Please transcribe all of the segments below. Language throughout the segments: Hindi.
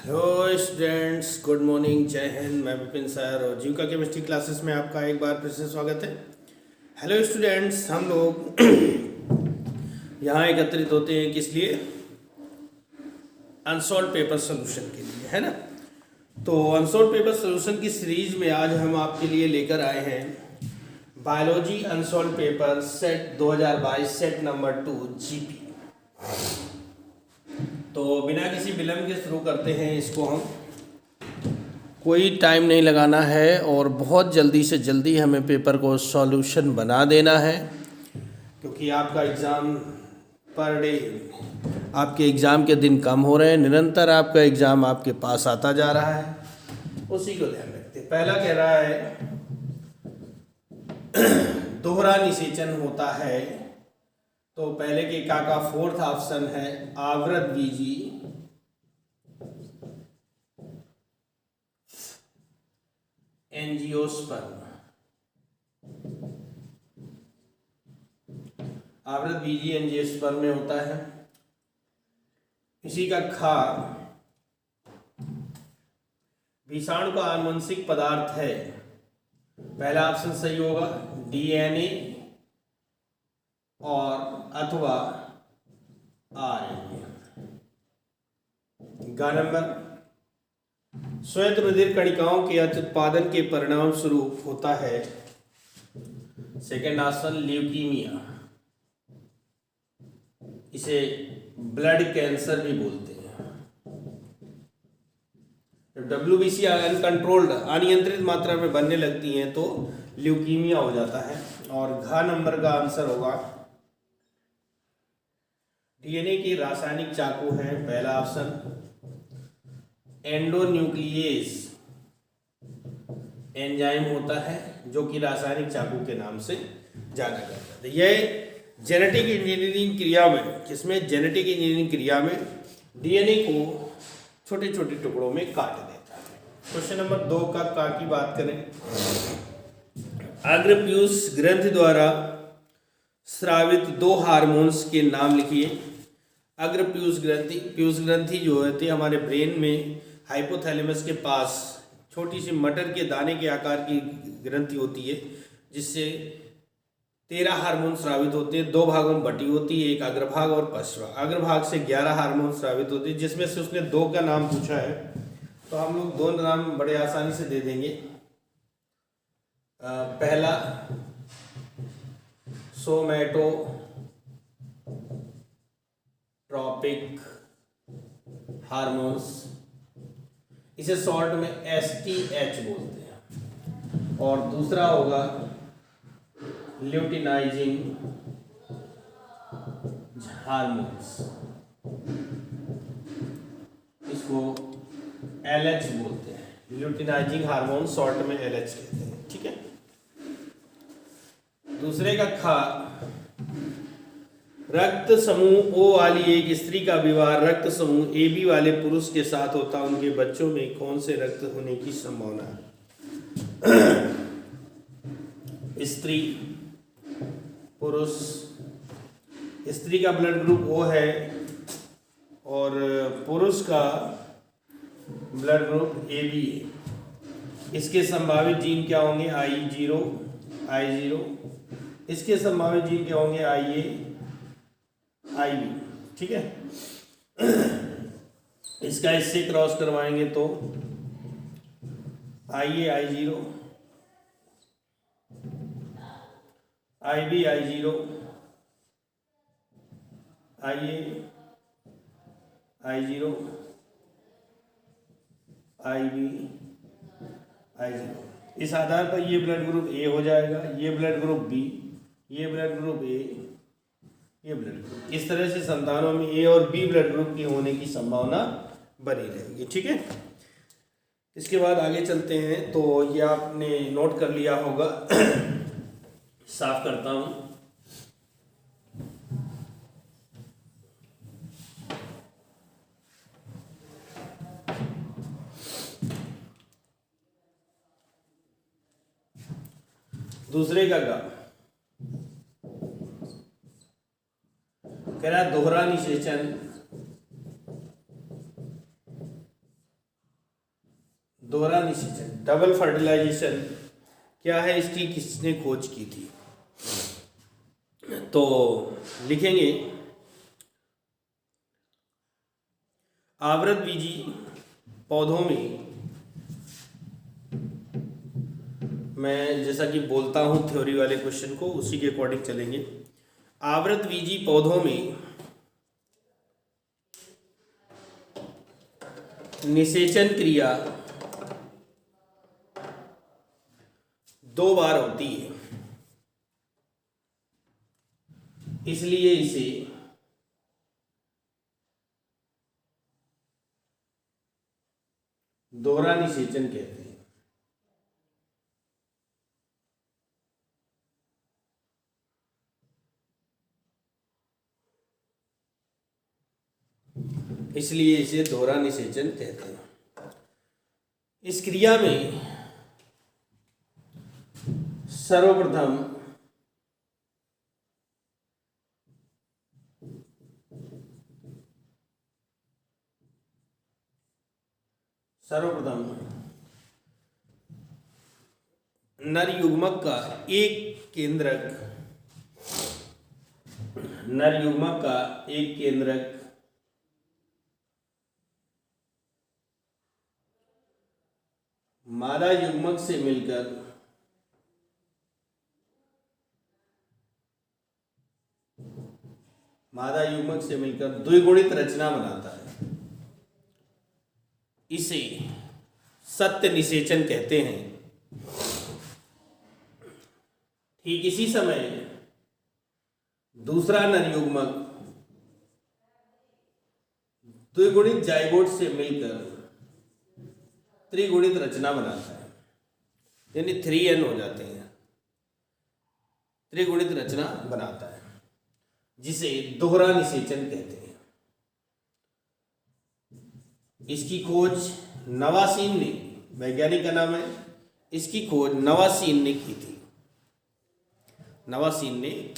हेलो स्टूडेंट्स, गुड मॉर्निंग, जय हिंद। मैं विपिन सर और जीव का केमिस्ट्री क्लासेस में आपका एक बार फिर से स्वागत है। हेलो स्टूडेंट्स, हम लोग यहाँ एकत्रित होते हैं किस लिए? अनसॉल्व पेपर सोल्यूशन के लिए, है ना। तो अनसॉल्व पेपर सोल्यूशन की सीरीज में आज हम आपके लिए लेकर आए हैं biology unsolved paper set 2022 set number 2 GP. तो बिना किसी विलंब के शुरू करते हैं इसको। हम कोई टाइम नहीं लगाना है और बहुत जल्दी से जल्दी हमें पेपर को सॉल्यूशन बना देना है, क्योंकि आपका एग्ज़ाम पर डे, आपके एग्ज़ाम के दिन कम हो रहे हैं, निरंतर आपका एग्ज़ाम आपके पास आता जा रहा है, उसी को ध्यान रखते। पहला कह रहा है दोहरा निषेचन होता है, तो पहले के का फोर्थ ऑप्शन है आवृत बीजी एंजियोस्पर्म। आवृत बीजी एंजियोस्पर्म में होता है। इसी का खा विषाणु का आनुवंशिक पदार्थ है। पहला ऑप्शन सही होगा, डीएनए और अथवा आरएनए। गा नंबर श्वेत रुधिर कणिकाओं के उत्पादन के परिणाम स्वरूप होता है। सेकेंड ऑप्शन ल्यूकीमिया, इसे ब्लड कैंसर भी बोलते हैं। जब डब्ल्यूबीसी अनकंट्रोल्ड अनियंत्रित मात्रा में बनने लगती हैं तो ल्यूकीमिया हो जाता है। और घ नंबर का आंसर होगा डीएनए की रासायनिक चाकू है। पहला ऑप्शन एंडोन्यूक्लियेज एंजाइम होता है, जो कि रासायनिक चाकू के नाम से जाना जाता है। यह जेनेटिक इंजीनियरिंग क्रिया में, किसमें? जेनेटिक इंजीनियरिंग क्रिया में डीएनए को छोटे छोटे टुकड़ों में काट देता है। क्वेश्चन नंबर 2 का की बात करें, अग्रपीयूष ग्रंथि द्वारा स्रावित 2 हार्मोन्स के नाम लिखिए। अग्रपीयूष ग्रंथि जो होती है हमारे ब्रेन में हाइपोथैलेमस के पास छोटी सी मटर के दाने के आकार की ग्रंथि होती है, जिससे 13 हार्मोन स्रावित होते हैं। 2 भागों में बटी होती है, एक अग्रभाग और पश्चभाग। अग्रभाग से 11 हार्मोन स्रावित होते हैं, जिसमें से उसने 2 का नाम पूछा है, तो हम लोग 2 नाम बड़े आसानी से दे देंगे। पहला सोमैटोट्रॉपिक हार्मोन्स, इसे शॉर्ट में STH बोलते हैं। और दूसरा होगा ल्यूटिनाइजिंग हार्मोन्स, इसको LH बोलते हैं। ल्यूटिनाइजिंग हार्मोन शॉर्ट में LH कहते हैं, ठीक है। दूसरे का खा रक्त समूह O वाली एक स्त्री का विवाह रक्त समूह AB वाले पुरुष के साथ होता, उनके बच्चों में कौन से रक्त होने की संभावना है? स्त्री, पुरुष। स्त्री का ब्लड ग्रुप O है और पुरुष का ब्लड ग्रुप AB है। इसके संभावित जीन क्या होंगे? I0। इसके संभावित जीन क्या होंगे? IA, IB, ठीक है। इसका इससे क्रॉस करवाएंगे तो IA I0, IB I0, IA I0, IB I0। इस आधार पर ये ब्लड ग्रुप A हो जाएगा, ये ब्लड ग्रुप B, ये ब्लड ग्रुप A, ये ब्लड ग्रुप। इस तरह से संतानों में A और B ब्लड ग्रुप के होने की संभावना बनी रहेगी, ठीक है। इसके बाद आगे चलते हैं। तो ये आपने नोट कर लिया होगा, साफ करता हूं। दूसरे का गा कह रहा दोहरा निषेचन दोहरा निषेचन, डबल फर्टिलाइजेशन क्या है, इसकी किसने खोज की थी? तो लिखेंगे आवृतबीजी पौधों में, मैं जैसा कि बोलता हूँ थ्योरी वाले क्वेश्चन को उसी के अकॉर्डिंग चलेंगे। आवृतबीजी पौधों में निषेचन क्रिया 2 बार होती है, इसलिए इसे दोहरा निषेचन कहते हैं। इसलिए इसे दोहरा निषेचन कहते हैं। इस क्रिया में सर्वप्रथम नर युग्मक का एक केंद्रक मादा युग्मक से मिलकर द्विगुणित रचना बनाता है। इसे सत्य निषेचन कहते हैं। ठीक इसी समय दूसरा नर युग्मक द्विगुणित जाइगोट से मिलकर त्रिगुणित रचना बनाता है, यानी 3n हो जाते हैं, त्रिगुणित रचना बनाता है, जिसे दोहरा निषेचन कहते हैं। इसकी खोज नवासीन ने, वैज्ञानिक का नाम है, इसकी खोज नवासीन ने की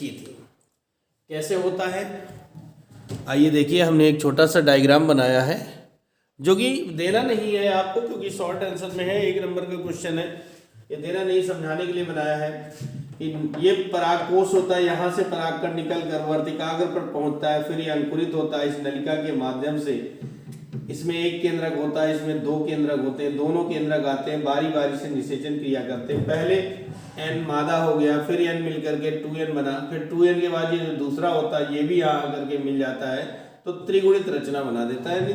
थी। कैसे होता है, आइए देखिए। हमने एक छोटा सा डायग्राम बनाया है, जो कि देना नहीं है आपको, क्योंकि शॉर्ट आंसर में है, 1 नंबर का क्वेश्चन है। ये देना नहीं, समझाने के लिए बनाया है कि ये परागकोश होता है, यहाँ से परागकण निकल कर वर्तिकाग्र पर पहुंचता है, फिर ये अंकुरित होता है इस नलिका के माध्यम से। इसमें एक केंद्रक होता है, इसमें 2 केंद्रक होते हैं, दोनों केंद्रक आते हैं, बारी बारी से निषेचन क्रिया करते हैं। पहले n मादा हो गया, फिर n मिलकर के 2n बना, फिर 2n के बाद ये जो दूसरा होता है ये भी यहाँ आकर के मिल जाता है, तो त्रिगुणित रचना बना देता है, यानी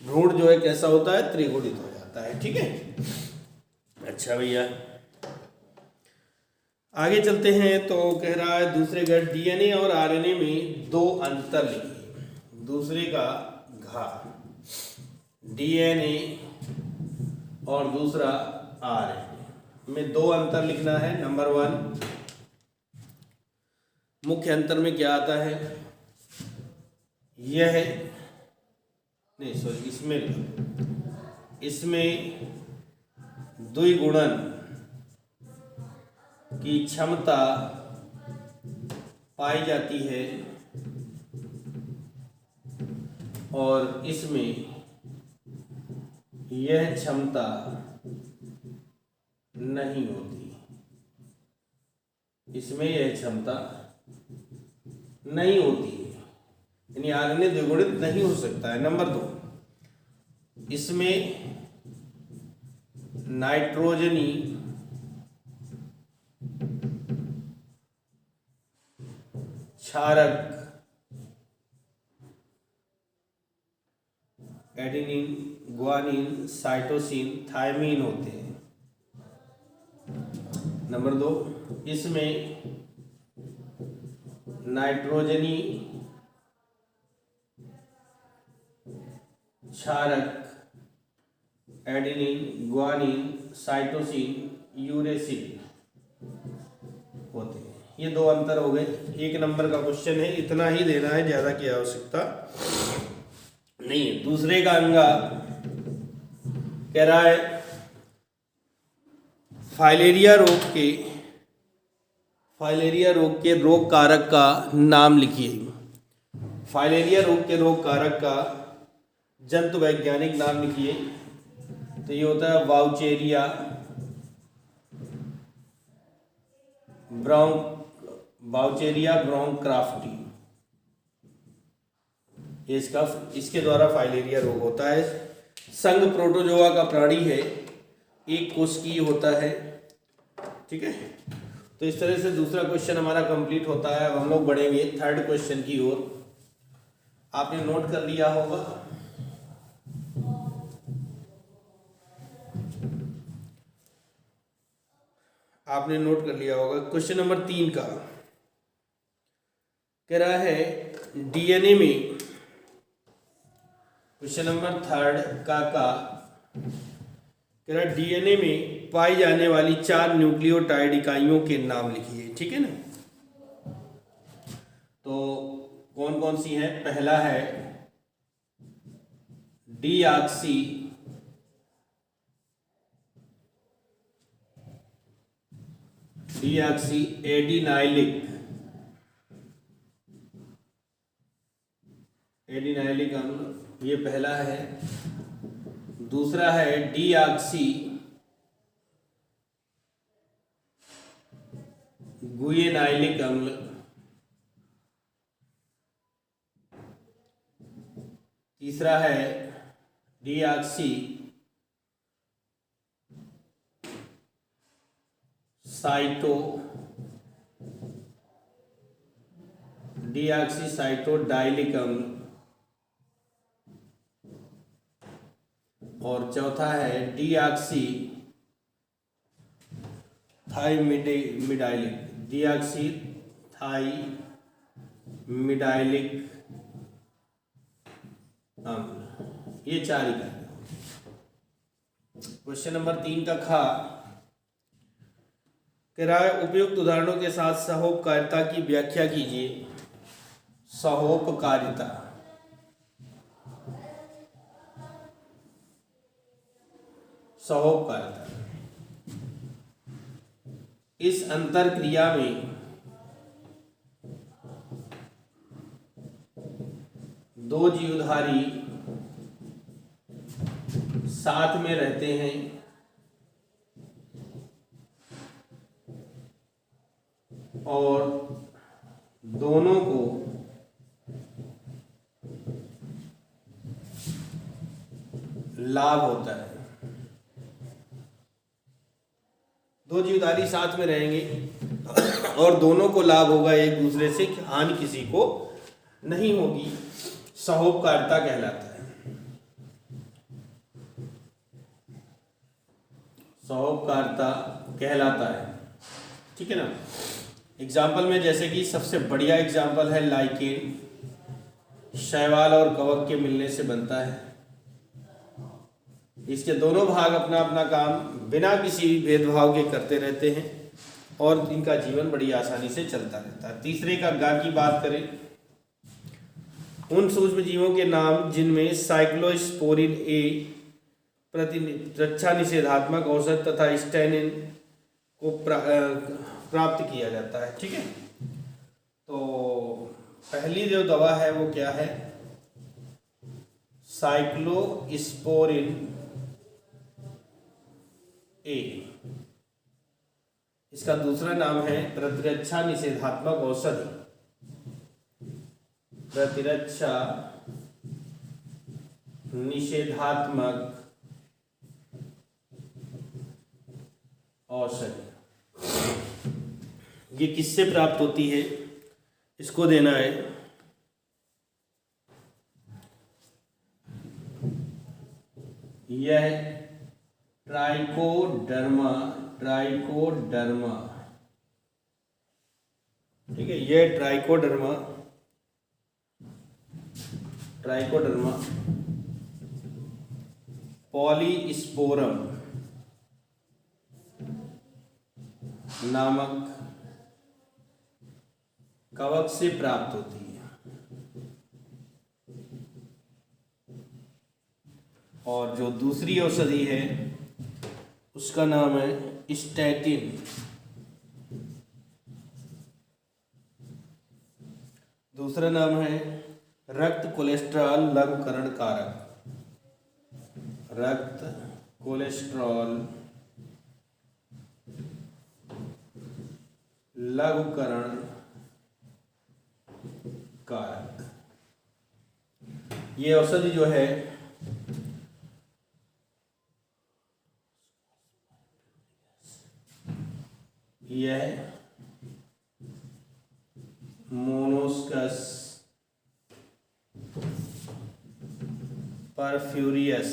भ्रूण जो है कैसा होता है, त्रिगुणित हो जाता है। ठीक है, अच्छा भैया आगे चलते हैं। तो कह रहा है दूसरे घट डीएनए और आरएनए में 2 अंतर लिखिए। दूसरे का घा डीएनए और दूसरा आरएनए में 2 अंतर लिखना है। नंबर 1, मुख्य अंतर में क्या आता है, यह नहीं सॉरी इसमें द्विगुणन की क्षमता पाई जाती है और इसमें यह क्षमता नहीं होती, इसमें यह क्षमता नहीं होती है, यानी आरएनए द्विगुणित नहीं हो सकता है। नंबर 2, इसमें नाइट्रोजनी क्षारक एडेनिन, ग्वानिन, साइटोसिन, थायमीन होते हैं। नंबर 2, इसमें नाइट्रोजनी क्षारक एडेनिन, ग्वानिन, साइटोसिन, यूरेसिल होते हैं। ये 2 अंतर हो गए। 1 नंबर का क्वेश्चन है, इतना ही देना है, ज्यादा की आवश्यकता नहीं है। दूसरे का अंगा कह रहा है फाइलेरिया रोग के रोग कारक का नाम लिखिए। फाइलेरिया रोग के रोग कारक का जंतु वैज्ञानिक नाम लिखिए। तो ये होता है वाउचेरिया ब्रोंक्राफ्टी। ये इसके द्वारा फाइलेरिया रोग होता है। संघ प्रोटोजोआ का प्राणी है, एक कोशिकीय होता है। ठीक है, तो इस तरह से दूसरा क्वेश्चन हमारा कंप्लीट होता है। अब हम लोग बढ़ेंगे थर्ड क्वेश्चन की ओर। आपने नोट कर लिया होगा। आपने नोट कर लिया होगा क्वेश्चन नंबर 3 का कह रहा है डीएनए में, क्वेश्चन नंबर 3 का कह रहा है डीएनए में पाई जाने वाली 4 न्यूक्लियोटाइड इकाइयों के नाम लिखिए। ठीक है ना, तो कौन कौन सी है? पहला है डीऑक्सी एडिनाइलिक अम्ल, ये पहला है। दूसरा है डीऑक्सी गुएनाइलिक अम्ल। तीसरा है डीऑक्सी साइटोडाइलिक अम्ल। और चौथा है डीऑक्सी थाइमिडाइलिक अम्ल। ये 4 इकाई। क्वेश्चन नंबर 3 का खा कह रहा है उपयुक्त उदाहरणों के साथ सहोपकारिता की व्याख्या कीजिए। सहोपकारिता, इस अंतर क्रिया में दो जीवधारी साथ में रहते हैं और दोनों को लाभ होता है। दो जीवधारी साथ में रहेंगे और दोनों को लाभ होगा एक दूसरे से, हानि किसी को नहीं होगी। सहोपकारिता कहलाता है। सहोपकारिता कहलाता है। ठीक है ना। एग्जाम्पल में जैसे कि सबसे बढ़िया एग्जाम्पल है लाइकेन, शैवाल और कवक के मिलने से बनता है। इसके दोनों भाग अपना अपना काम बिना किसी भेदभाव के करते रहते हैं और इनका जीवन बड़ी आसानी से चलता रहता है। तीसरे का गा की बात करें, उन सूक्ष्म जीवों के नाम जिनमें साइक्लोस्पोरिन ए प्रतिरक्षा निषेधात्मक औषध तथा स्टेनिन को प्राप्त किया जाता है। ठीक है, तो पहली जो दवा है वो क्या है? साइक्लोस्पोरिन ए। इसका दूसरा नाम है प्रतिरक्षा निषेधात्मक औषधि। प्रतिरक्षा निषेधात्मक औषधि। ये किससे प्राप्त होती है? इसको देना है यह ट्राइकोडर्मा। ठीक है, यह ट्राइकोडर्मा पॉलीस्पोरम नामक कवक से प्राप्त होती है। और जो दूसरी औषधि है उसका नाम है स्टैटिन। दूसरा नाम है रक्त कोलेस्ट्रॉल लघुकरण कारक। रक्त कोलेस्ट्रॉल लघुकरण कारक। ये औषधि जो है यह मोनोस्कस परफ्यूरियस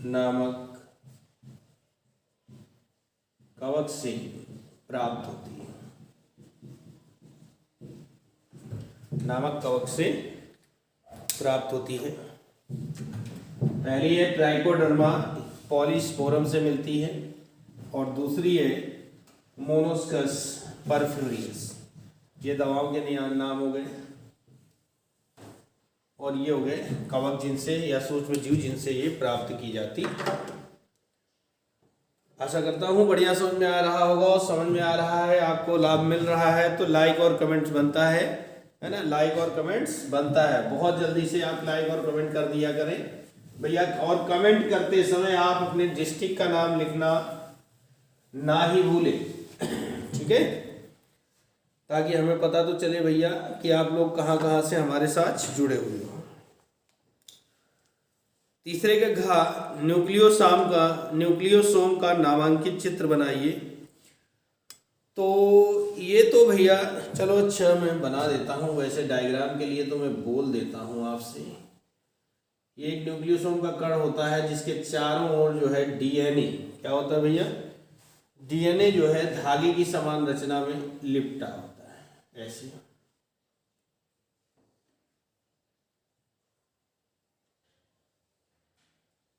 नामक कवक से प्राप्त होती है, नामक कवक से प्राप्त होती है। पहली है ट्राइकोडर्मा पॉलीस्पोरम से मिलती है और दूसरी है मोनोस्कस परफ्यूरियस। ये दवाओं के नाम हो गए और ये हो गए कवक जिनसे या सूक्ष्म जीव जिनसे ये प्राप्त की जाती। आशा करता हूँ बढ़िया समझ में आ रहा होगा और समझ में आ रहा है, आपको लाभ मिल रहा है तो लाइक और कमेंट्स बनता है ना, लाइक और कमेंट्स बनता है। बहुत जल्दी से आप लाइक और कमेंट कर दिया करें भैया। और कमेंट करते समय आप अपने डिस्ट्रिक्ट का नाम लिखना ना ही भूलें, ठीक है, ताकि हमें पता तो चले भैया कि आप लोग कहाँ कहाँ से हमारे साथ जुड़े हुए हो। तीसरे का घा न्यूक्लियोसोम का नामांकित चित्र बनाइए। तो ये तो भैया चलो अच्छा मैं बना देता हूँ, वैसे डायग्राम के लिए तो मैं बोल देता हूँ आपसे। ये एक न्यूक्लियोसोम का कण होता है जिसके चारों ओर जो है डीएनए, क्या होता है भैया, डीएनए जो है धागे की समान रचना में लिपटा होता है ऐसे।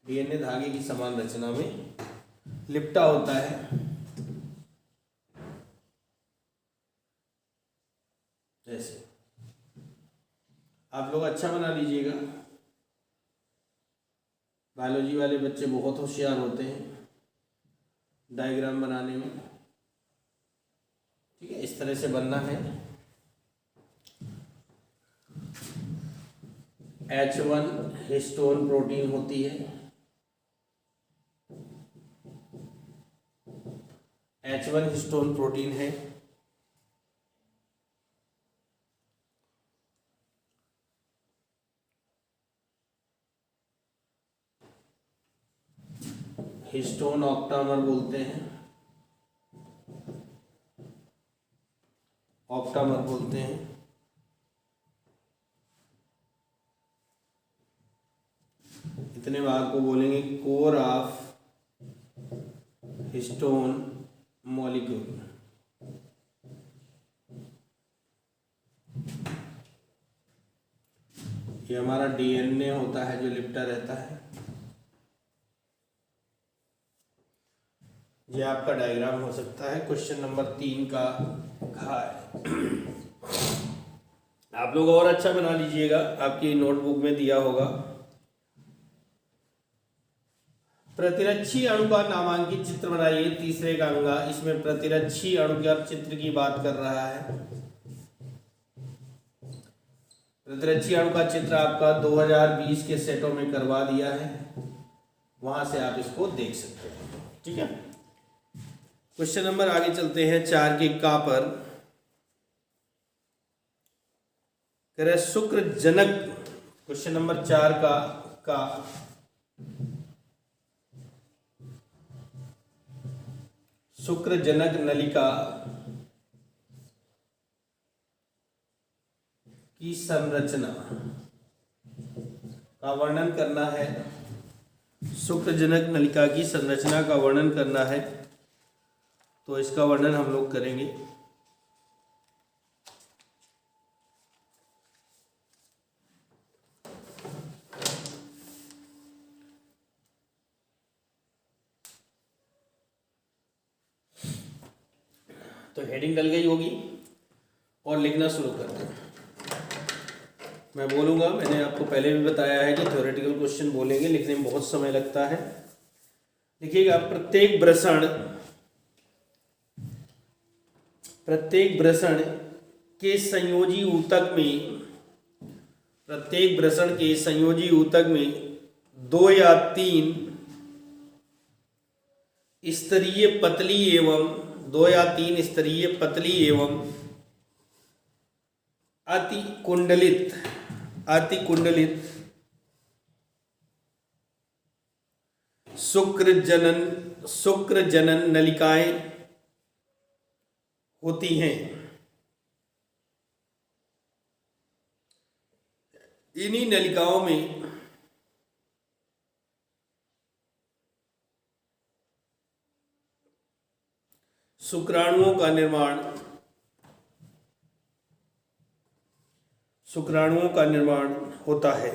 डीएनए धागे की समान रचना में लिपटा होता है ऐसे। आप लोग अच्छा बना लीजिएगा, बायोलॉजी वाले बच्चे बहुत होशियार होते हैं डायग्राम बनाने में, ठीक है, इस तरह से बनना है। H1 हिस्टोन प्रोटीन होती है, H1 हिस्टोन प्रोटीन है। हिस्टोन ऑक्टामर बोलते हैं, ऑक्टामर बोलते हैं। इतने बार को बोलेंगे कोर ऑफ हिस्टोन मॉलिक्यूल। ये हमारा डीएनए होता है जो लिपटा रहता है। ये आपका डायग्राम हो सकता है। क्वेश्चन नंबर 3 का घा है। आप लोग और अच्छा बना लीजिएगा, आपकी नोटबुक में दिया होगा। प्रतिरक्षी अणु का नामांकित चित्र बनाइए। तीसरे का अंगा, इसमें प्रतिरक्षी अणु के चित्र की बात कर रहा है। प्रतिरक्षी अणु का चित्र आपका 2020 के सेटों में करवा दिया है, वहां से आप इसको देख सकते हैं, ठीक है। क्वेश्चन नंबर आगे चलते हैं 4 के का पर। कह रहे शुक्र जनक, क्वेश्चन नंबर 4 का शुक्र जनक नलिका की संरचना का वर्णन करना है। शुक्र जनक नलिका की संरचना का वर्णन करना है, तो इसका वर्णन हम लोग करेंगे। तो हेडिंग डल गई होगी और लिखना शुरू करते हैं। मैं बोलूँगा, मैंने आपको पहले भी बताया है कि थ्योरेटिकल क्वेश्चन बोलेंगे, लिखने में बहुत समय लगता है। देखिएगा, प्रत्येक ब्रषण के संयोजी ऊतक में 2 या 3 स्तरीय पतली एवं 2 या 3 स्तरीय पतली एवं अति कुंडलित शुक्र जनन नलिकाएं होती हैं। इन्हीं नलिकाओं में शुक्राणुओं का निर्माण होता है।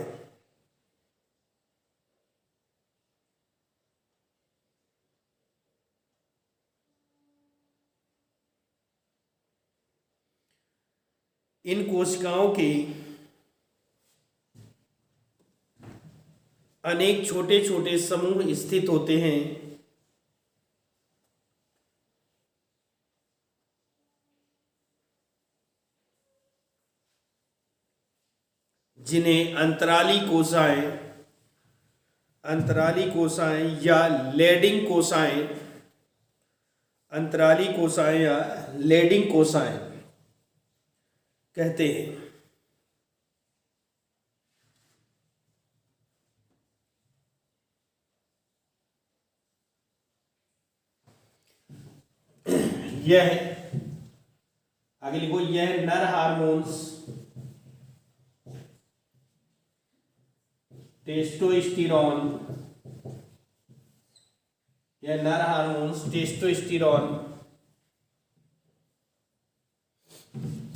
इन कोशिकाओं के अनेक छोटे छोटे समूह स्थित होते हैं, जिन्हें अंतराली कोशाएं या लेडिंग कोशाएं कहते हैं। यह आगे लिखो, यह नर हार्मोन्स टेस्टोस्टेरोन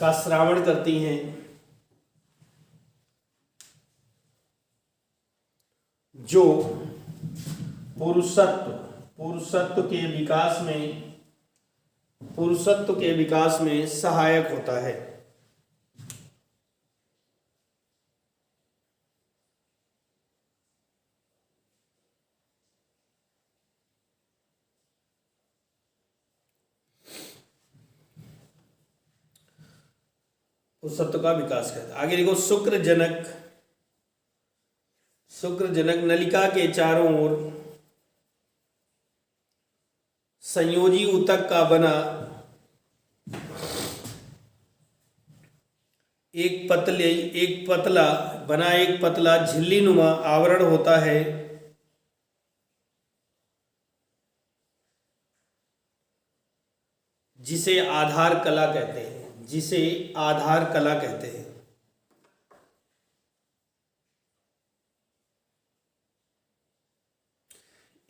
का स्रावण करती हैं, जो पुरुषत्व के विकास में सहायक होता है। पुरुषत्व का विकास करता है। आगे देखो, शुक्रजनक नलिका के चारों ओर संयोजी ऊतक का बना एक पतला झिल्ली नुमा आवरण होता है, जिसे आधार कला कहते हैं।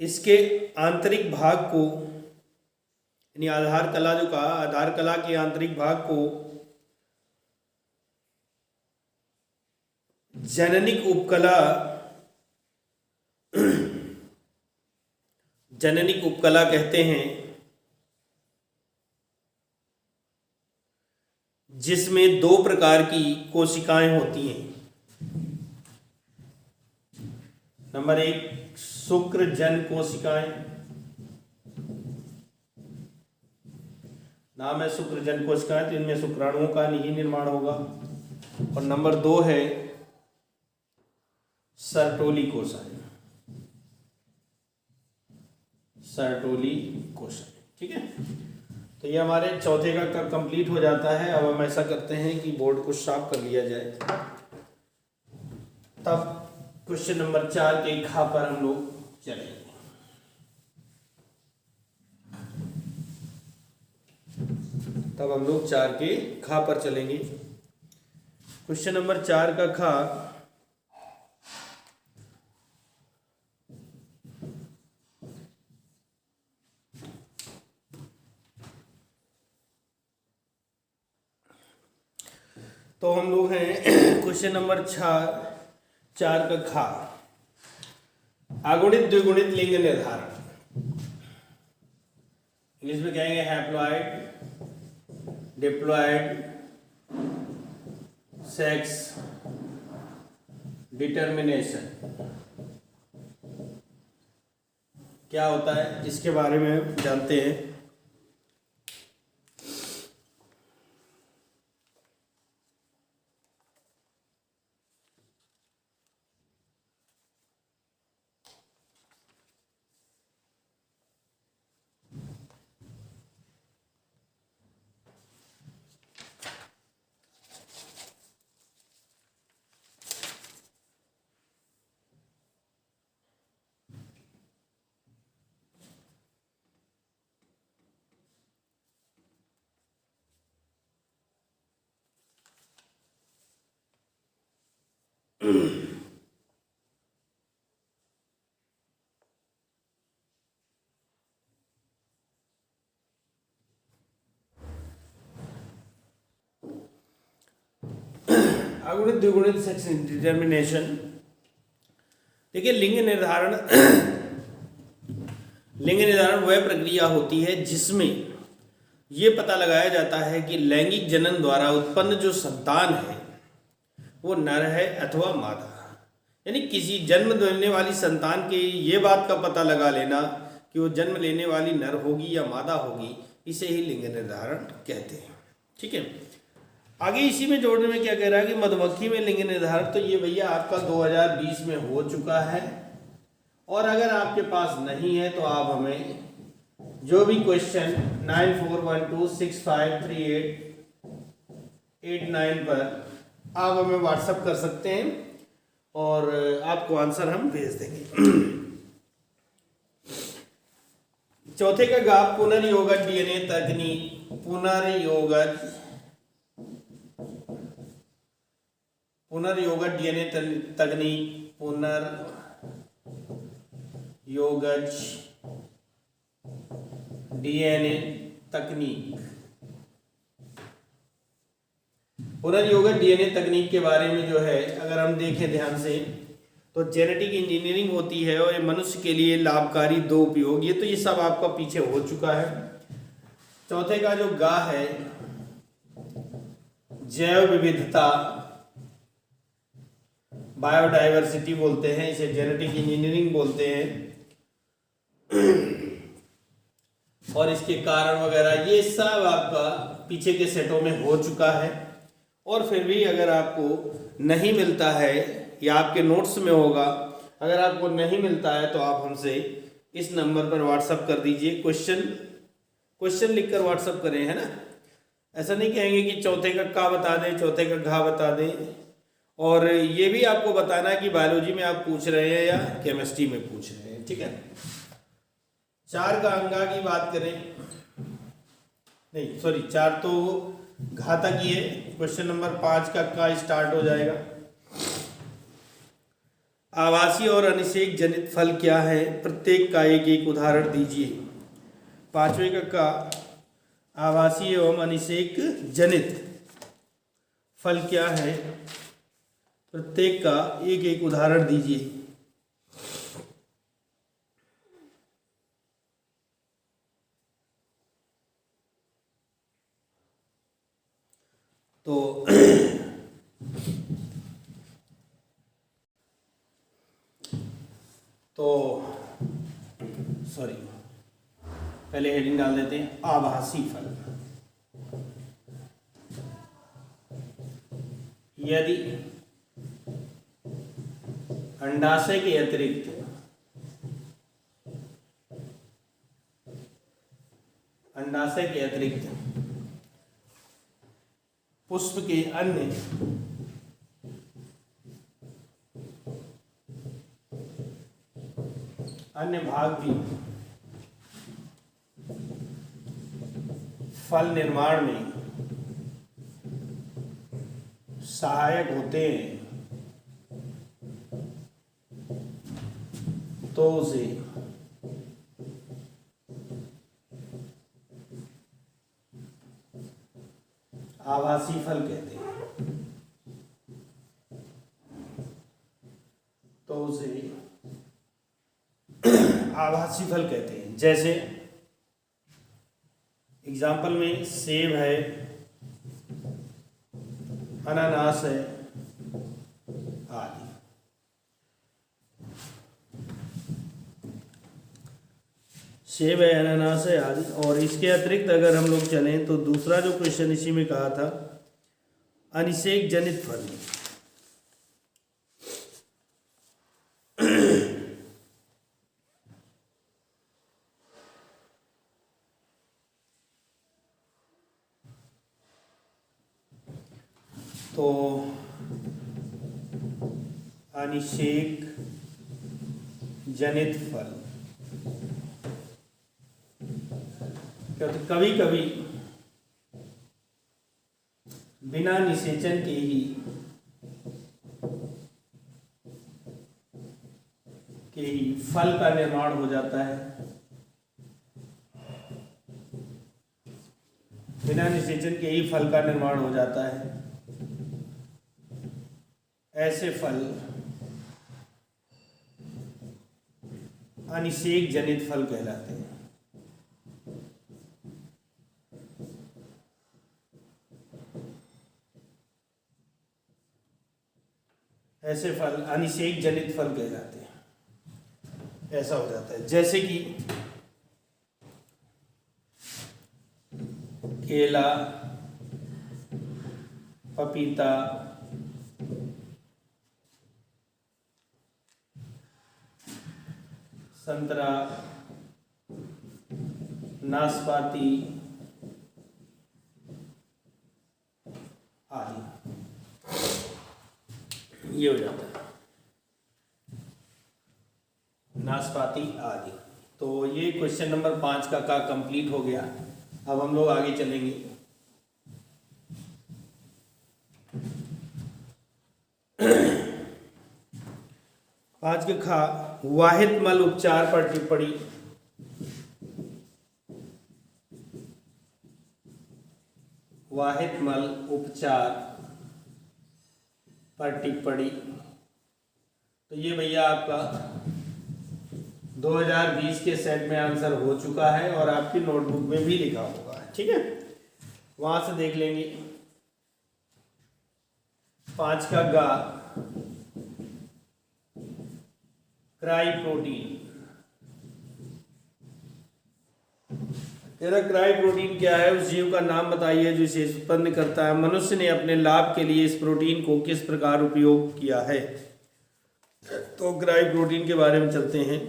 इसके आंतरिक भाग को, यानी आधार कला के आंतरिक भाग को जननिक उपकला कहते हैं, जिसमें 2 प्रकार की कोशिकाएं होती हैं। नंबर 1 शुक्रजन कोशिकाएं, नाम है शुक्रजन कोशिकाएं, तो इनमें शुक्राणुओं का ही निर्माण होगा। और नंबर 2 है सर्टोली कोशिकाएं। ठीक है, तो ये हमारे चौथे का कंप्लीट हो जाता है। अब हम ऐसा करते हैं कि बोर्ड को साफ कर लिया जाए, तब क्वेश्चन नंबर 4 के खा पर हम लोग चलेंगे। तब हम लोग 4 के खा पर चलेंगे। क्वेश्चन नंबर 4 का खा, तो हम लोग हैं क्वेश्चन नंबर 4 का खा, अगुणित द्विगुणित लिंग निर्धारण। इंग्लिश में कहेंगे हैप्लॉइड, डिप्लॉइड, सेक्स डिटर्मिनेशन क्या होता है, इसके बारे में जानते हैं। अगुणित द्विगुणित सेक्शन डिटर्मिनेशन। देखिए लिंग निर्धारण वह प्रक्रिया होती है जिसमें ये पता लगाया जाता है कि लैंगिक जनन द्वारा उत्पन्न जो संतान है वो नर है अथवा मादा। यानी किसी जन्म लेने वाली संतान के ये बात का पता लगा लेना कि वो जन्म लेने वाली नर होगी या मादा होगी, इसे ही लिंग निर्धारण कहते हैं। ठीक है, आगे इसी में जोड़ने में क्या कह रहा है कि मधुमक्खी में लिंग निर्धारण, तो ये भैया आपका 2020 में हो चुका है। और अगर आपके पास नहीं है तो आप हमें जो भी क्वेश्चन 9412653889 पर आप हमें व्हाट्सअप कर सकते हैं और आपको आंसर हम भेज देंगे। चौथे का गा पुनर्योगज डीएनए तकनीक। पुनर्योगज डीएनए तकनीक। पुनर्योगज डीएनए तकनीक। पुनर्योगज डीएनए तकनीक के बारे में जो है अगर हम देखें ध्यान से तो जेनेटिक इंजीनियरिंग होती है और ये मनुष्य के लिए लाभकारी 2 उपयोग, ये तो ये सब आपका पीछे हो चुका है। चौथे का जो गा है जैव विविधता, बायोडाइवर्सिटी बोलते हैं इसे, जेनेटिक इंजीनियरिंग बोलते हैं। और इसके कारण वगैरह ये सब आपका पीछे के सेटों में हो चुका है। और फिर भी अगर आपको नहीं मिलता है या आपके नोट्स में होगा, अगर आपको नहीं मिलता है तो आप हमसे इस नंबर पर व्हाट्सअप कर दीजिए। क्वेश्चन लिखकर व्हाट्सअप करें, है ना। ऐसा नहीं कहेंगे कि चौथे का बता दें, चौथे का घा बता दें। और ये भी आपको बताना है कि बायोलॉजी में आप पूछ रहे हैं या केमिस्ट्री में पूछ रहे हैं। ठीक है, 4 का अंगा की बात करें, नहीं सॉरी 4 तो घातक ही है। क्वेश्चन नंबर 5 का स्टार्ट हो जाएगा। आवासीय और अनिषेक जनित फल क्या है, प्रत्येक का एक उदाहरण दीजिए। 5वें का आवासीय एवं अनिषेक जनित फल क्या है, प्रत्येक का एक उदाहरण दीजिए। तो सॉरी पहले हेडिंग डाल देते हैं आभासी फल। यदि अंडाशय के अतिरिक्त पुष्प के अन्य भाग भी फल निर्माण में सहायक होते हैं तो उसे आभासी फल कहते हैं। आभासी फल कहते हैं। जैसे एग्जाम्पल में सेब है, अनानास है आदि। सेब है, अनानास है आदि। और इसके अतिरिक्त अगर हम लोग चलें तो दूसरा जो क्वेश्चन इसी में कहा था अनिषेक जनित फल। तो अनिषेक जनित फल क्योंकि कभी कभी बिना निषेचन के ही के ही फल का निर्माण हो जाता है। बिना निषेचन के ही फल का निर्माण हो जाता है। ऐसे फल अनिषेक जनित फल कहलाते हैं। ऐसे फल अनिषेक जनित फल कहलाते हैं। ऐसा हो जाता है जैसे कि केला, पपीता, संतरा, नाशपाती आदि, ये हो जाता है नाशपाती आदि। तो ये क्वेश्चन नंबर 5 का कंप्लीट हो गया। अब हम लोग आगे चलेंगे। आज के खा वाहित मल उपचार पर टिप्पणी। वाहित मल उपचार पर टिप्पणी। तो ये भैया आपका 2020 के सेट में आंसर हो चुका है और आपकी नोटबुक में भी लिखा होगा, ठीक है, वहां से देख लेंगे। 5 का गा क्राई प्रोटीन। तेरा क्राई प्रोटीन क्या है? उस जीव का नाम बताइए जो इसे उत्पन्न करता है। मनुष्य ने अपने लाभ के लिए इस प्रोटीन को किस प्रकार उपयोग किया है? तो क्राई प्रोटीन के बारे में चलते हैं।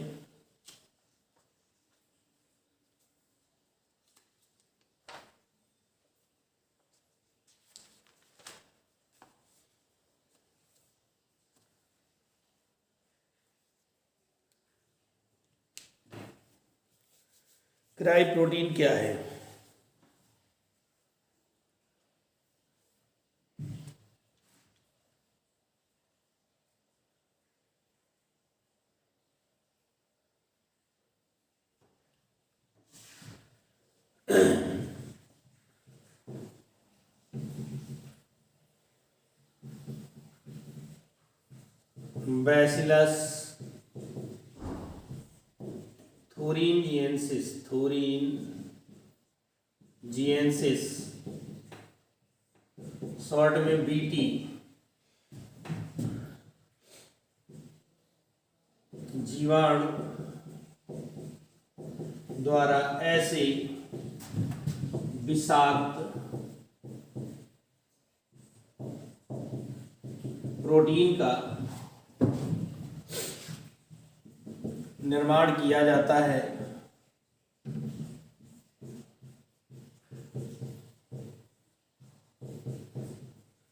क्राई प्रोटीन क्या है? बैसिलस थूरिनजिएंसिस शॉर्ट में बीटी जीवाणु द्वारा ऐसे विषाक्त प्रोटीन का निर्माण किया जाता है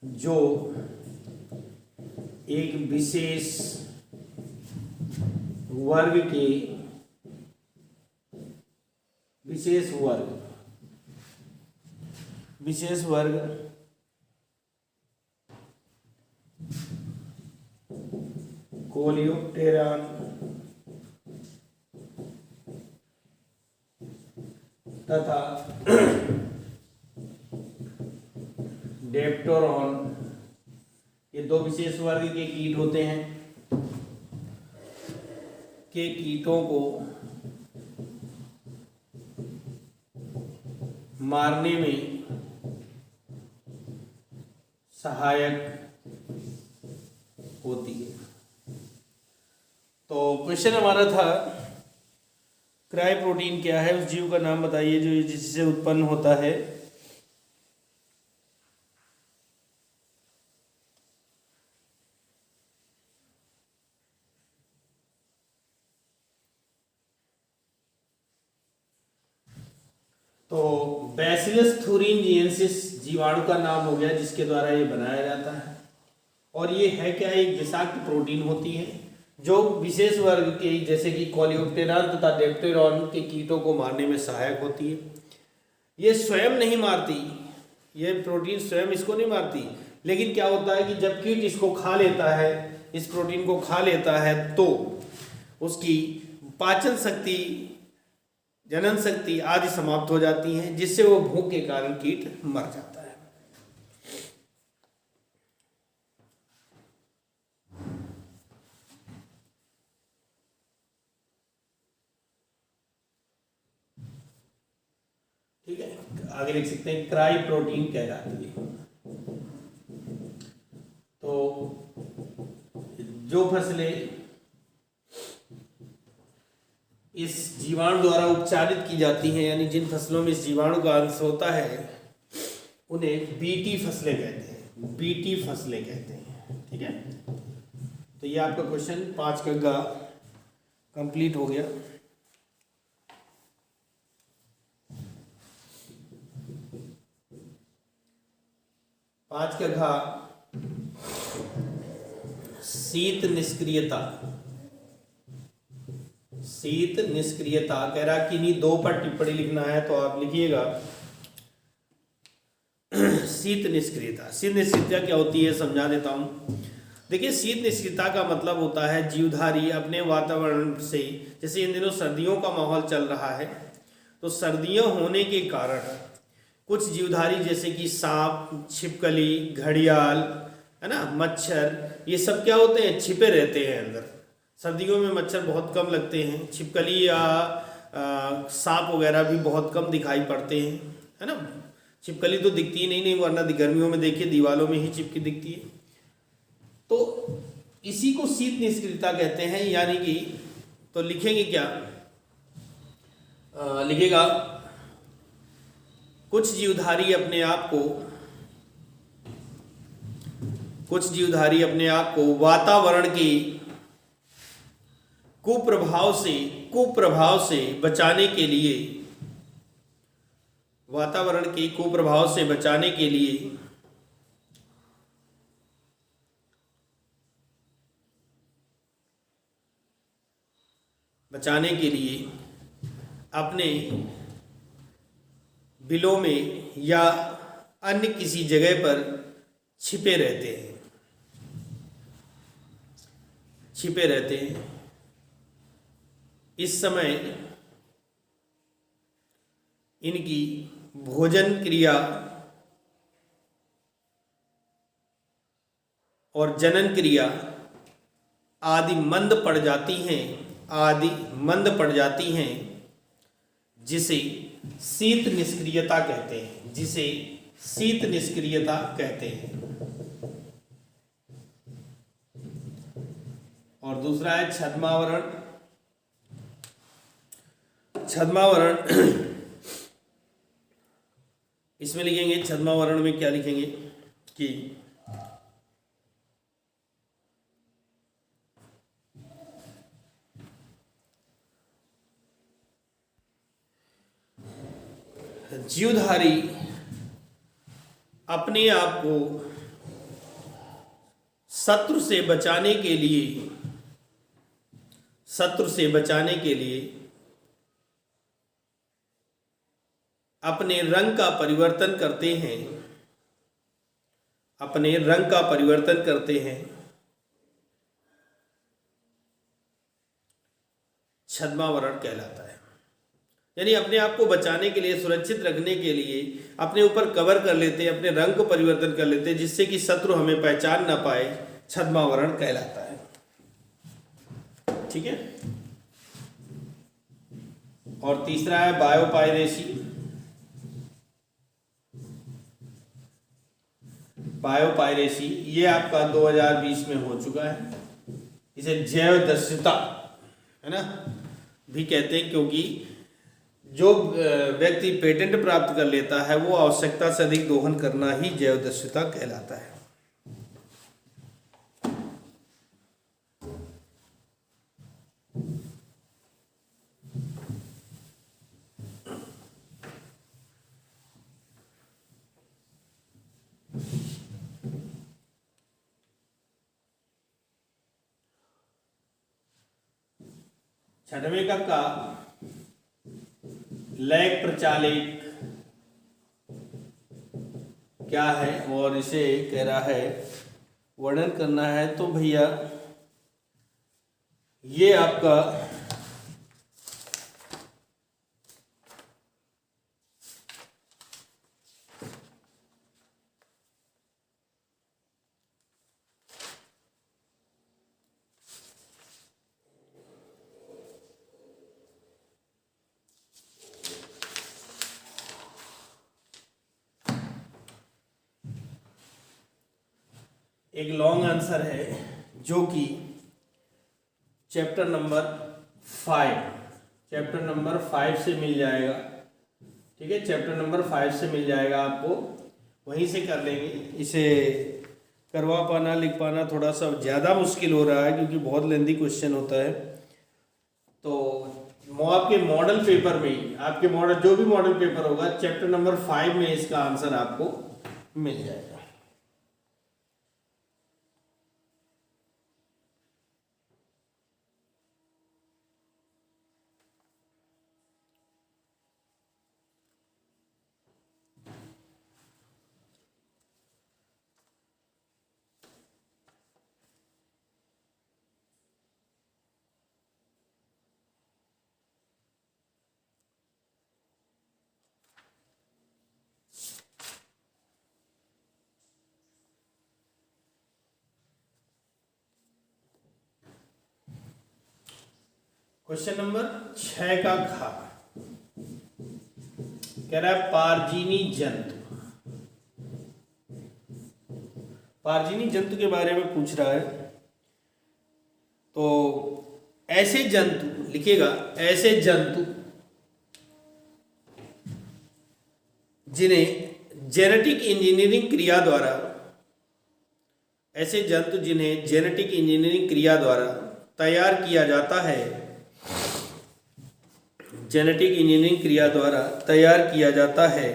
जो एक विशेष वर्ग कोलियोप्टेरॉन तथा डेप्टोरॉन, ये दो विशेष वर्ग के कीट होते हैं, के कीटों को मारने में सहायक होती है। तो क्वेश्चन हमारा था क्राई प्रोटीन क्या है? उस जीव का नाम बताइए जो जिससे उत्पन्न होता है। तो बैसिलस थूरिनजिएंसिस जीवाणु का नाम हो गया जिसके द्वारा ये बनाया जाता है। और ये है क्या? एक विषाक्त प्रोटीन होती है जो विशेष वर्ग के जैसे कि कोलियोप्टेरॉन तथा डेप्टेरॉन के कीटों को मारने में सहायक होती है। ये स्वयं नहीं मारती, ये प्रोटीन स्वयं इसको नहीं मारती, लेकिन क्या होता है कि जब कीट इसको खा लेता है, इस प्रोटीन को खा लेता है, तो उसकी पाचन शक्ति, जनन शक्ति आदि समाप्त हो जाती हैं, जिससे वो भूख के कारण कीट मर जाता है। ठीक है, आगे लिख सकते हैं क्राई प्रोटीन कहलाती है। तो जो फसलें इस जीवाणु द्वारा उपचारित की जाती हैं, यानी जिन फसलों में इस जीवाणु का अंश होता है, उन्हें बीटी फसलें कहते हैं। बीटी फसलें कहते हैं। ठीक है, तो ये आपका क्वेश्चन 5 का कंप्लीट हो गया। पांच का घा शीत निष्क्रियता। शीत निष्क्रियता कह रहा कि नहीं 2 पर टिप्पणी लिखना है तो आप लिखिएगा शीत निष्क्रियता। शीत निष्क्रियता क्या होती है समझा देता हूं। देखिए, शीत निष्क्रियता का मतलब होता है जीवधारी अपने वातावरण से, जैसे इन दिनों सर्दियों का माहौल चल रहा है, तो सर्दियों होने के कारण कुछ जीवधारी जैसे कि सांप, छिपकली, घड़ियाल, है ना, मच्छर, ये सब क्या होते हैं, छिपे रहते हैं अंदर। सर्दियों में मच्छर बहुत कम लगते हैं, छिपकली या सांप वगैरह भी बहुत कम दिखाई पड़ते हैं, है ना। छिपकली तो दिखती ही नहीं, वरना गर्मियों में देखिए दीवारों में ही चिपकी दिखती है। तो इसी को शीत निष्क्रियता कहते हैं। यानी कि तो लिखेंगे क्या, लिखेगा कुछ जीवधारी अपने आप को वातावरण के कुप्रभाव से बचाने के लिए, अपने बिलों में या अन्य किसी जगह पर छिपे रहते हैं। इस समय इनकी भोजन क्रिया और जनन क्रिया आदि मंद पड़ जाती हैं, जिसे शीत निष्क्रियता कहते हैं। और दूसरा है छद्मावरण। इसमें लिखेंगे, छद्मावरण में क्या लिखेंगे कि जीवधारी अपने आप को शत्रु से बचाने के लिए अपने रंग का परिवर्तन करते हैं। छद्मावरण कहलाता है। यानी अपने आप को बचाने के लिए, सुरक्षित रखने के लिए अपने ऊपर कवर कर लेते हैं, अपने रंग को परिवर्तन कर लेते हैं, जिससे कि शत्रु हमें पहचान ना पाए। छद्मावरण कहलाता है। ठीक है। और तीसरा है बायोपायरेसी। ये आपका 2020 में हो चुका है। इसे जैव दस्युता, है ना, भी कहते हैं, क्योंकि जो व्यक्ति पेटेंट प्राप्त कर लेता है वो आवश्यकता से अधिक दोहन करना ही जैव दस्युता कहलाता है। छठवें का लैग प्रचालक क्या है और इसे कह रहा है वर्णन करना है। तो भैया ये आपका एक लॉन्ग आंसर है जो कि चैप्टर नंबर 5 से मिल जाएगा। ठीक है, चैप्टर नंबर 5 से मिल जाएगा आपको, वहीं से कर लेंगे। इसे करवा पाना, लिख पाना थोड़ा सा ज़्यादा मुश्किल हो रहा है क्योंकि बहुत लेंदी क्वेश्चन होता है। तो आपके मॉडल पेपर में ही, आपके मॉडल जो भी मॉडल पेपर होगा, चैप्टर नंबर 5 में इसका आंसर आपको मिल जाएगा। क्वेश्चन नंबर 6 का खा कह रहा है पारजीनी जंतु। पारजीनी जंतु के बारे में पूछ रहा है। तो ऐसे जंतु लिखिएगा, ऐसे जंतु जिन्हें जेनेटिक इंजीनियरिंग क्रिया द्वारा, ऐसे जंतु जिन्हें जेनेटिक इंजीनियरिंग क्रिया द्वारा तैयार किया जाता है, जेनेटिक इंजीनियरिंग क्रिया द्वारा तैयार किया जाता है,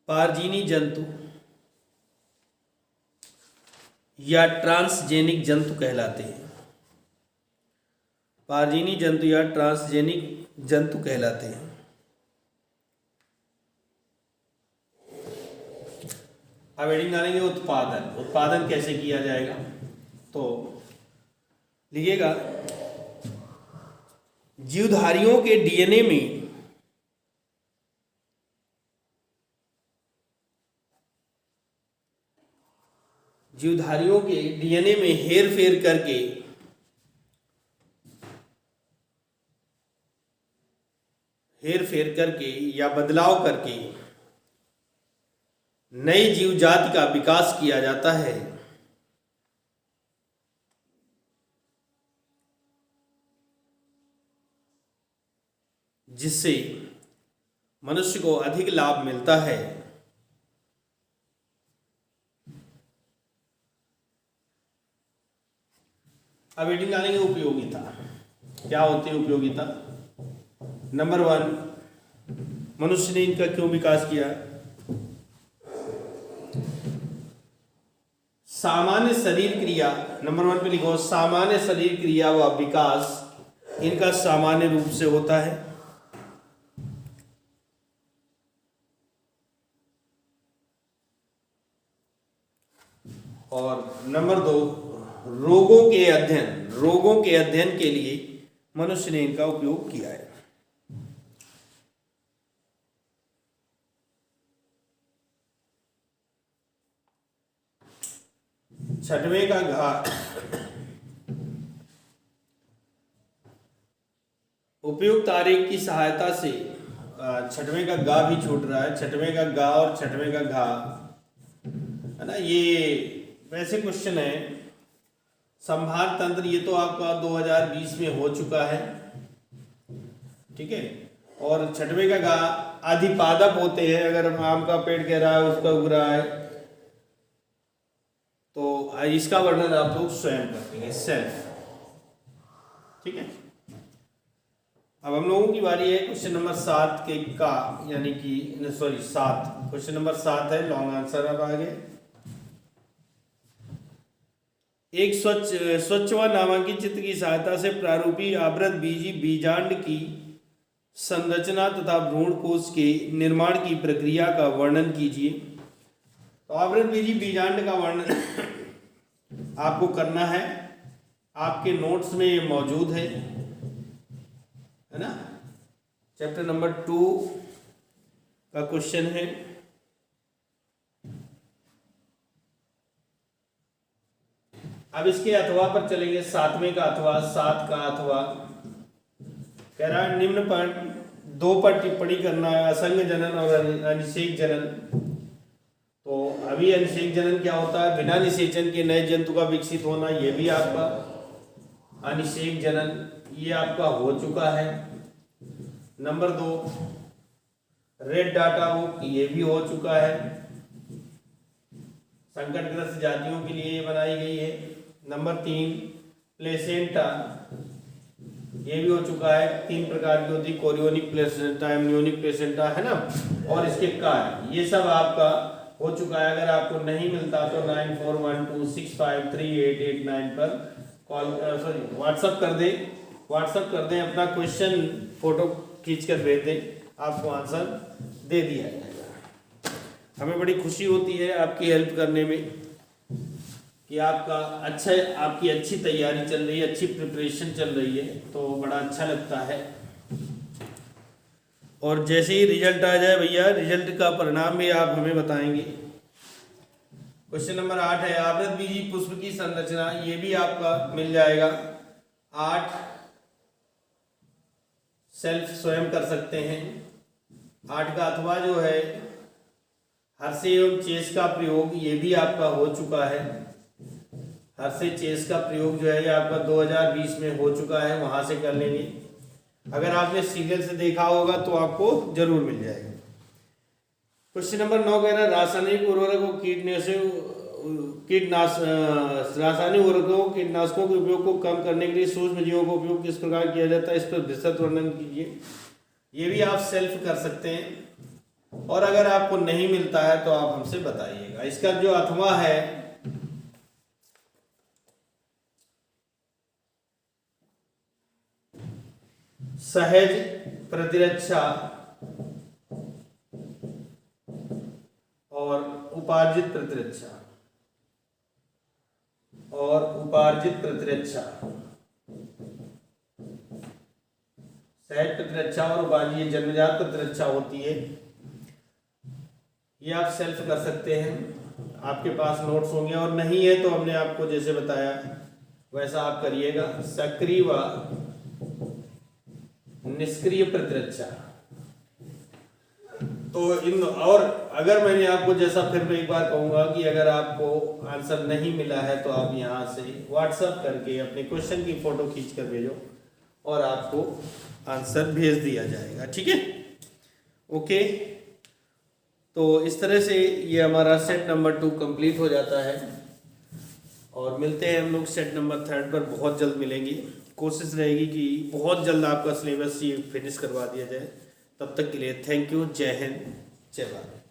पारजीनी जंतु या ट्रांसजेनिक जंतु कहलाते हैं। पारजीनी जंतु या ट्रांसजेनिक जंतु कहलाते हैं। अब हेडिंग डालेंगे उत्पादन। उत्पादन कैसे किया जाएगा? तो लिखिएगा, जीवधारियों के डीएनए में हेरफेर करके या बदलाव करके नई जीव जाति का विकास किया जाता है, जिससे मनुष्य को अधिक लाभ मिलता है। अब हेडिंग डालेंगे उपयोगिता। क्या होती है उपयोगिता? नंबर 1, मनुष्य ने इनका क्यों विकास किया? सामान्य शरीर क्रिया, नंबर 1 पे लिखो, सामान्य शरीर क्रिया व विकास इनका सामान्य रूप से होता है। और नंबर 2, रोगों के अध्ययन के लिए मनुष्य ने इनका उपयोग किया है। छठवें का घा, उपयुक्त तारीख की सहायता से, छठवें का गा भी छूट रहा है, छठवें का गा और छठवें का घा है ना। ये वैसे क्वेश्चन है संभार तंत्र, ये तो आपका 2020 में हो चुका है, ठीक है। और छठवें का गा अधिपादप होते हैं, अगर आम का पेड़ कह रहा है उसका उग रहा है, तो इसका वर्णन आप लोग स्वयं कर देंगे, सेल्फ, ठीक है। अब हम लोगों की बारी है क्वेश्चन नंबर 7 के का, यानी कि 7, क्वेश्चन नंबर 7 है लॉन्ग आंसर। अब आगे, एक स्वच्छ व नामांकित चित्र की सहायता से प्रारूपी आवृत बीजी बीजांड की संरचना तथा भ्रूण कोश के निर्माण की प्रक्रिया का वर्णन कीजिए। तो आवृत बीजी बीजांड का वर्णन आपको करना है, आपके नोट्स में ये मौजूद है ना। चैप्टर नंबर 2 का क्वेश्चन है। अब इसके अथवा पर चलेंगे, 7वें का अथवा, 7 का अथवा कह रहा है निम्न पर 2 पर टिप्पणी करना है, असंग जनन और अनिषेक जनन। तो अभी अनिषेक जनन क्या होता है, बिना निषेचन के नए जंतु का विकसित होना, ये भी आपका अनिषेक जनन ये आपका हो चुका है। नंबर 2 रेड डाटा बुक ये भी हो चुका है, संकटग्रस्त जातियों के लिए ये बनाई गई है। नंबर 3 प्लेसेंटा ये भी हो चुका है, 3 प्रकार की होती, कोरियोनिक प्लेसेंटा, एमनियोनिक प्लेसेंटा है ना, और इसके कार्य ये सब आपका हो चुका है। अगर आपको नहीं मिलता तो 9412653889 पर कॉल व्हाट्सअप कर दें, अपना क्वेश्चन फोटो खींच कर भेज दें, आपको आंसर दे दिया जाएगा। हमें बड़ी खुशी होती है आपकी हेल्प करने में कि आपकी अच्छी तैयारी चल रही है, अच्छी प्रिपरेशन चल रही है, तो बड़ा अच्छा लगता है। और जैसे ही रिजल्ट आ जाए भैया, रिजल्ट का परिणाम भी आप हमें बताएंगे। क्वेश्चन नंबर 8 है आवृत बीजी पुष्प की संरचना, ये भी आपका मिल जाएगा। 8 सेल्फ स्वयं कर सकते हैं। 8 का अथवा जो है हर्षे एवं चेस का प्रयोग, ये भी आपका हो चुका है। हर्षे चेस का प्रयोग जो है ये आपका 2020 में हो चुका है, वहां से कर लेंगे। अगर आपने सीरियल से देखा होगा तो आपको जरूर मिल जाएगा। क्वेश्चन नंबर 9 कह रहा है रासायनिक उर्वरकों रासायनिक उर्वरकों कीटनाशकों के उपयोग को कम करने के लिए सूक्ष्म जीवों का उपयोग किस प्रकार किया जाता है, इस पर विस्तृत वर्णन कीजिए। ये भी आप सेल्फ कर सकते हैं, और अगर आपको नहीं मिलता है तो आप हमसे बताइएगा। इसका जो अथवा है सहज प्रतिरक्षा और उपार्जित प्रतिरक्षा, सहज प्रतिरक्षा और उपार्जित जन्मजात प्रतिरक्षा होती है। ये आप सेल्फ कर सकते हैं, आपके पास नोट्स होंगे, और नहीं है तो हमने आपको जैसे बताया वैसा आप करिएगा। सक्रिय व निष्क्रिय प्रतिरक्षा, तो इन, और अगर मैंने आपको जैसा फिर मैं एक बार कहूंगा कि अगर आपको आंसर नहीं मिला है तो आप यहां से व्हाट्सएप करके अपने क्वेश्चन की फोटो खींच कर भेजो और आपको आंसर भेज दिया जाएगा। ठीक है, ओके। तो इस तरह से ये हमारा सेट नंबर 2 कंप्लीट हो जाता है, और मिलते हैं हम लोग सेट नंबर 3 पर। बहुत जल्द मिलेंगे, कोशिश रहेगी कि बहुत जल्द आपका सिलेबस ये फिनिश करवा दिया जाए। तब तक के लिए थैंक यू। जय हिंद, जय भारत।